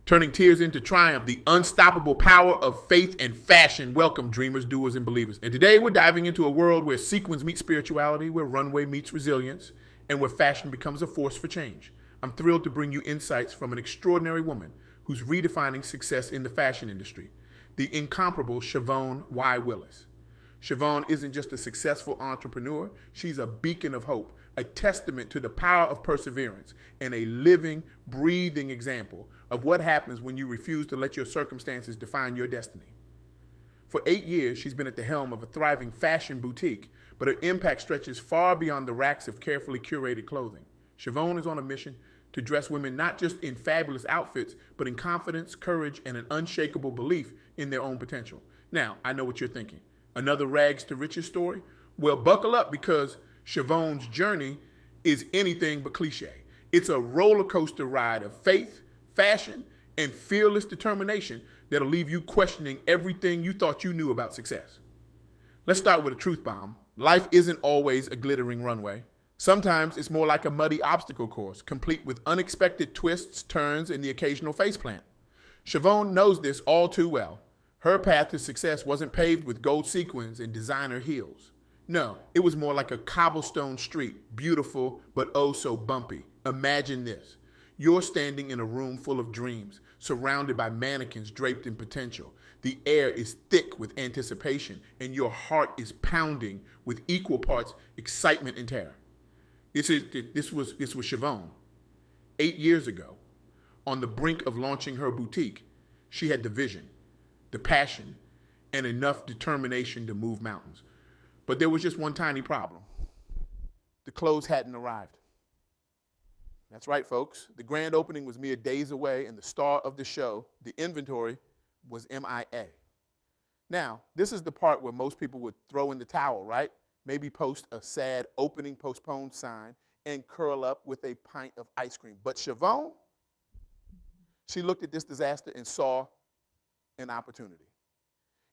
turning tears into triumph, the unstoppable power of faith and fashion. Welcome, dreamers, doers, and believers. And today we're diving into a world where sequins meet spirituality, where runway meets resilience, and where fashion becomes a force for change. I'm thrilled to bring you insights from an extraordinary woman who's redefining success in the fashion industry, the incomparable Shavonne Y. Willis. Shavonne isn't just a successful entrepreneur, she's a beacon of hope, a testament to the power of perseverance, and a living, breathing example of what happens when you refuse to let your circumstances define your destiny. For 8 years, she's been at the helm of a thriving fashion boutique, but her impact stretches far beyond the racks of carefully curated clothing. Shavonne is on a mission to dress women not just in fabulous outfits, but in confidence, courage, and an unshakable belief in their own potential. Now, I know what you're thinking. Another rags to riches story? Well, buckle up because Shavonne's journey is anything but cliche. It's a roller coaster ride of faith, fashion, and fearless determination that'll leave you questioning everything you thought you knew about success. Let's start with a truth bomb. Life isn't always a glittering runway. Sometimes it's more like a muddy obstacle course, complete with unexpected twists, turns, and the occasional faceplant. Shavonne knows this all too well. Her path to success wasn't paved with gold sequins and designer heels. No, it was more like a cobblestone street, beautiful but oh so bumpy. Imagine this. You're standing in a room full of dreams, surrounded by mannequins draped in potential. The air is thick with anticipation, and your heart is pounding with equal parts excitement and terror. This was Shavonne. 8 years ago, on the brink of launching her boutique, she had the vision, the passion, and enough determination to move mountains. But there was just one tiny problem. The clothes hadn't arrived. That's right, folks. The grand opening was mere days away, and the star of the show, the inventory, was MIA. Now, this is the part where most people would throw in the towel, right? Maybe post a sad opening postponed sign and curl up with a pint of ice cream. But Shavonne, she looked at this disaster and saw an opportunity.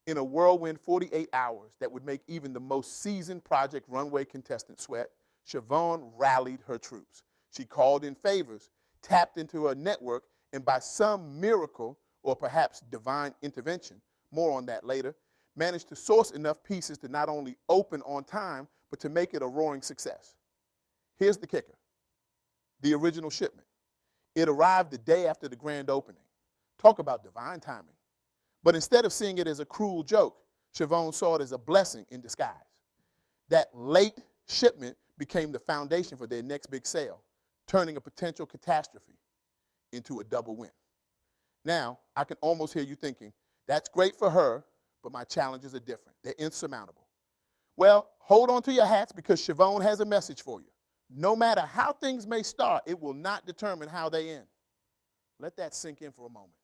In a whirlwind 48 hours that would make even the most seasoned Project Runway contestant sweat, Shavonne rallied her troops. She called in favors, tapped into her network, and by some miracle, or perhaps divine intervention, more on that later, managed to source enough pieces to not only open on time, but to make it a roaring success. Here's the kicker. The original shipment. It arrived the day after the grand opening. Talk about divine timing. But instead of seeing it as a cruel joke, Shavonne saw it as a blessing in disguise. That late shipment became the foundation for their next big sale, turning a potential catastrophe into a double win. Now, I can almost hear you thinking, that's great for her, but my challenges are different. They're insurmountable. Well, hold on to your hats because Shavonne has a message for you. No matter how things may start, it will not determine how they end. Let that sink in for a moment.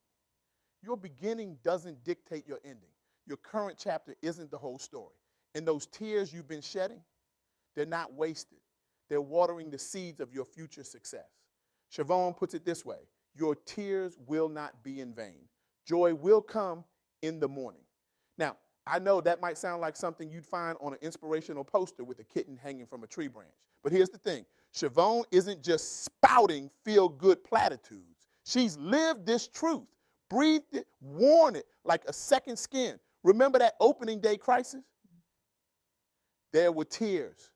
Your beginning doesn't dictate your ending. Your current chapter isn't the whole story. And those tears you've been shedding, they're not wasted. They're watering the seeds of your future success. Shavonne puts it this way, your tears will not be in vain. Joy will come in the morning. Now, I know that might sound like something you'd find on an inspirational poster with a kitten hanging from a tree branch. But here's the thing. Shavonne isn't just spouting feel-good platitudes. She's lived this truth, breathed it, worn it like a second skin. Remember that opening day crisis? There were tears.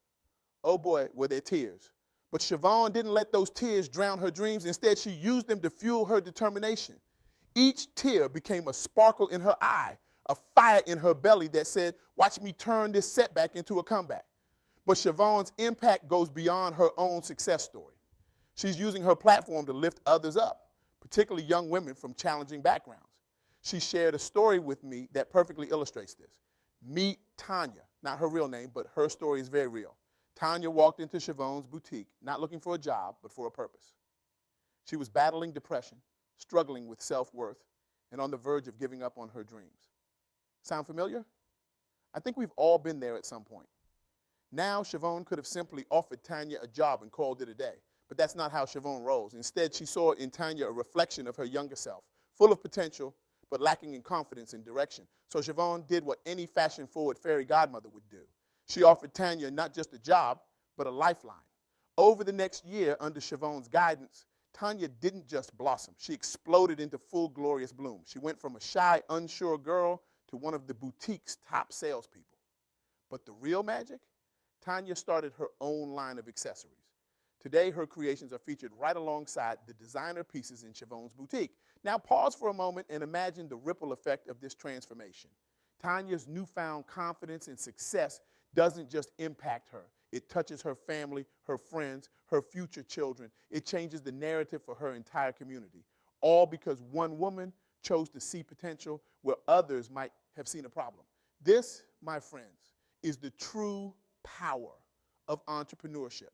Oh boy, were there tears. But Shavonne didn't let those tears drown her dreams. Instead, she used them to fuel her determination. Each tear became a sparkle in her eye, a fire in her belly that said, watch me turn this setback into a comeback. But Shavonne's impact goes beyond her own success story. She's using her platform to lift others up, particularly young women from challenging backgrounds. She shared a story with me that perfectly illustrates this. Meet Tanya, not her real name, but her story is very real. Tanya walked into Shavonne's boutique, not looking for a job, but for a purpose. She was battling depression, struggling with self-worth, and on the verge of giving up on her dreams. Sound familiar? I think we've all been there at some point. Now, Shavonne could have simply offered Tanya a job and called it a day, but that's not how Shavonne rolls. Instead, she saw in Tanya a reflection of her younger self, full of potential, but lacking in confidence and direction. So Shavonne did what any fashion-forward fairy godmother would do. She offered Tanya not just a job, but a lifeline. Over the next year, under Shavonne's guidance, Tanya didn't just blossom. She exploded into full glorious bloom. She went from a shy, unsure girl to one of the boutique's top salespeople. But the real magic? Tanya started her own line of accessories. Today, her creations are featured right alongside the designer pieces in Shavonne's boutique. Now, pause for a moment and imagine the ripple effect of this transformation. Tanya's newfound confidence and success doesn't just impact her. It touches her family, her friends, her future children. It changes the narrative for her entire community, all because one woman chose to see potential where others might have seen a problem. This, my friends, is the true power of entrepreneurship.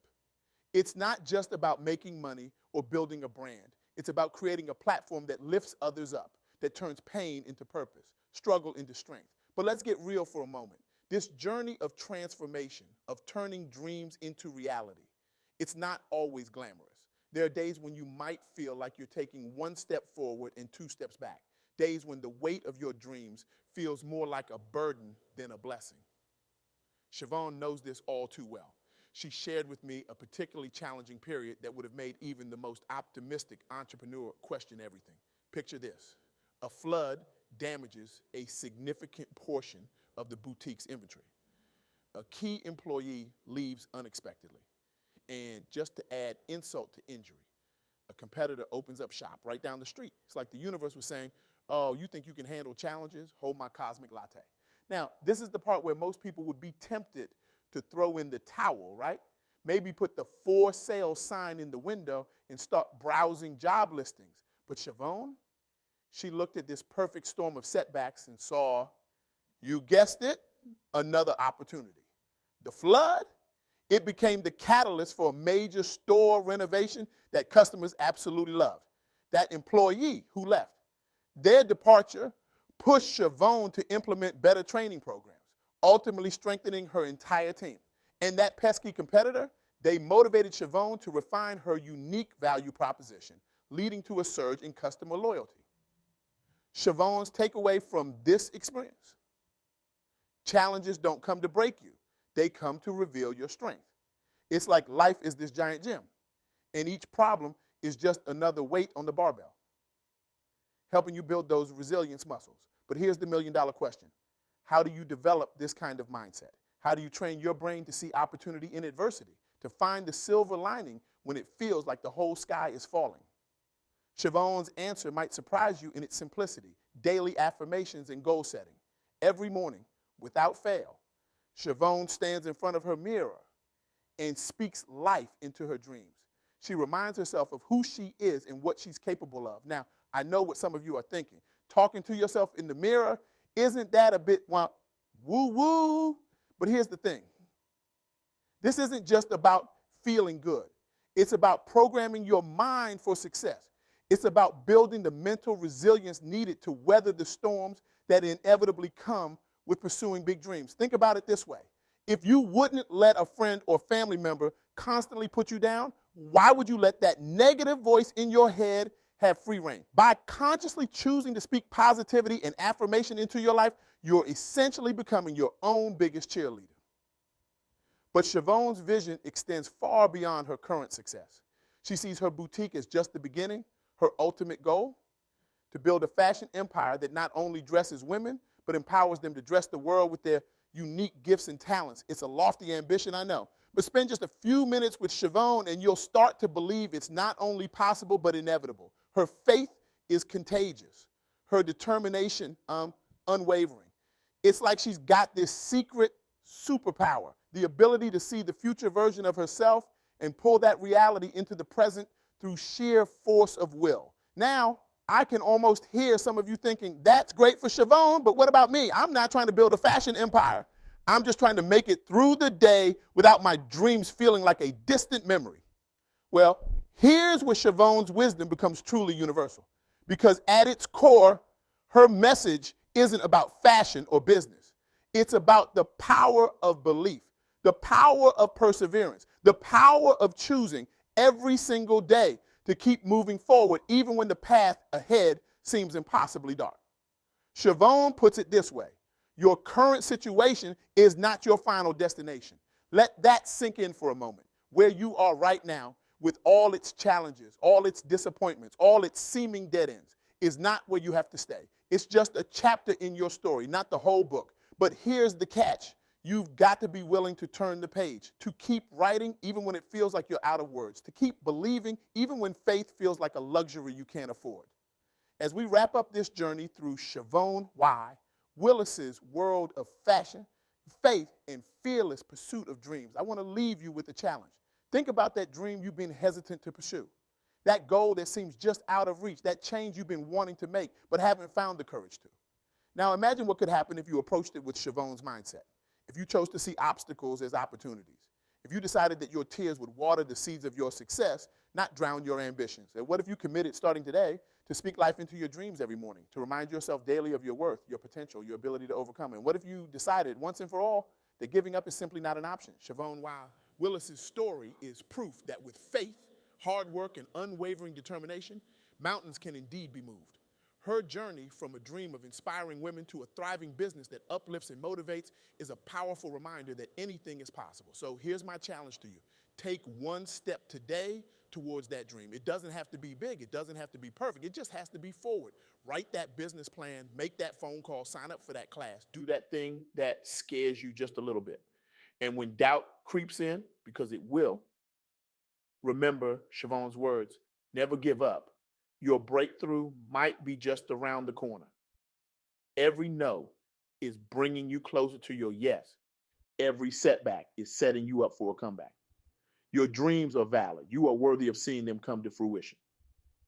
It's not just about making money or building a brand. It's about creating a platform that lifts others up, that turns pain into purpose, struggle into strength. But let's get real for a moment. This journey of transformation, of turning dreams into reality, it's not always glamorous. There are days when you might feel like you're taking one step forward and two steps back. Days when the weight of your dreams feels more like a burden than a blessing. Shavonne knows this all too well. She shared with me a particularly challenging period that would have made even the most optimistic entrepreneur question everything. Picture this. A flood damages a significant portion of the boutique's inventory. A key employee leaves unexpectedly. And just to add insult to injury, a competitor opens up shop right down the street. It's like the universe was saying, oh, you think you can handle challenges? Hold my cosmic latte. Now, this is the part where most people would be tempted to throw in the towel, right? Maybe put the for sale sign in the window and start browsing job listings. But Shavonne, she looked at this perfect storm of setbacks and saw, you guessed it, another opportunity. The flood, it became the catalyst for a major store renovation that customers absolutely loved. That employee who left, their departure pushed Shavonne to implement better training programs, ultimately strengthening her entire team. And that pesky competitor, they motivated Shavonne to refine her unique value proposition, leading to a surge in customer loyalty. Shavonne's takeaway from this experience: challenges don't come to break you. They come to reveal your strength. It's like life is this giant gym, and each problem is just another weight on the barbell, helping you build those resilience muscles. But here's the million-dollar question. How do you develop this kind of mindset? How do you train your brain to see opportunity in adversity, to find the silver lining when it feels like the whole sky is falling? Shavonne's answer might surprise you in its simplicity: daily affirmations and goal setting. Every morning, without fail, Shavonne stands in front of her mirror and speaks life into her dreams. She reminds herself of who she is and what she's capable of. Now, I know what some of you are thinking. Talking to yourself in the mirror, isn't that a bit woo-woo? But here's the thing. This isn't just about feeling good. It's about programming your mind for success. It's about building the mental resilience needed to weather the storms that inevitably come with pursuing big dreams. Think about it this way. If you wouldn't let a friend or family member constantly put you down, why would you let that negative voice in your head have free reign? By consciously choosing to speak positivity and affirmation into your life, you're essentially becoming your own biggest cheerleader. But Shavonne's vision extends far beyond her current success. She sees her boutique as just the beginning, her ultimate goal: to build a fashion empire that not only dresses women, but empowers them to dress the world with their unique gifts and talents. It's a lofty ambition, I know. But spend just a few minutes with Shavonne and you'll start to believe it's not only possible, but inevitable. Her faith is contagious. Her determination, unwavering. It's like she's got this secret superpower, the ability to see the future version of herself and pull that reality into the present through sheer force of will. Now, I can almost hear some of you thinking, that's great for Shavonne, but what about me? I'm not trying to build a fashion empire. I'm just trying to make it through the day without my dreams feeling like a distant memory. Well, here's where Shavonne's wisdom becomes truly universal. Because at its core, her message isn't about fashion or business. It's about the power of belief, the power of perseverance, the power of choosing every single day to keep moving forward, even when the path ahead seems impossibly dark. Shavonne puts it this way: your current situation is not your final destination. Let that sink in for a moment. Where you are right now, with all its challenges, all its disappointments, all its seeming dead ends, is not where you have to stay. It's just a chapter in your story, not the whole book. But here's the catch. You've got to be willing to turn the page, to keep writing even when it feels like you're out of words, to keep believing even when faith feels like a luxury you can't afford. As we wrap up this journey through Shavonne Willis's world of fashion, faith, and fearless pursuit of dreams, I want to leave you with a challenge. Think about that dream you've been hesitant to pursue, that goal that seems just out of reach, that change you've been wanting to make but haven't found the courage to. Now imagine what could happen if you approached it with Shavonne's mindset, if you chose to see obstacles as opportunities, if you decided that your tears would water the seeds of your success, not drown your ambitions. And what if you committed starting today to speak life into your dreams every morning, to remind yourself daily of your worth, your potential, your ability to overcome? And what if you decided once and for all that giving up is simply not an option? Shavonne Willis's story is proof that with faith, hard work, and unwavering determination, mountains can indeed be moved. Her journey from a dream of inspiring women to a thriving business that uplifts and motivates is a powerful reminder that anything is possible. So here's my challenge to you. Take one step today towards that dream. It doesn't have to be big. It doesn't have to be perfect. It just has to be forward. Write that business plan, make that phone call, sign up for that class. Do that thing that scares you just a little bit. And when doubt creeps in, because it will, remember Shavonne's words, never give up. Your breakthrough might be just around the corner. Every no is bringing you closer to your yes. Every setback is setting you up for a comeback. Your dreams are valid. You are worthy of seeing them come to fruition.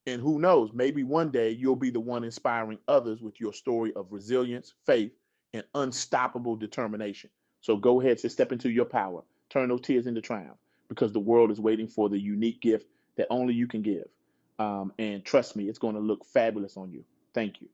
And who knows, maybe one day you'll be the one inspiring others with your story of resilience, faith, and unstoppable determination. So go ahead and step into your power. Turn those tears into triumph, because the world is waiting for the unique gift that only you can give. And trust me, it's going to look fabulous on you. Thank you.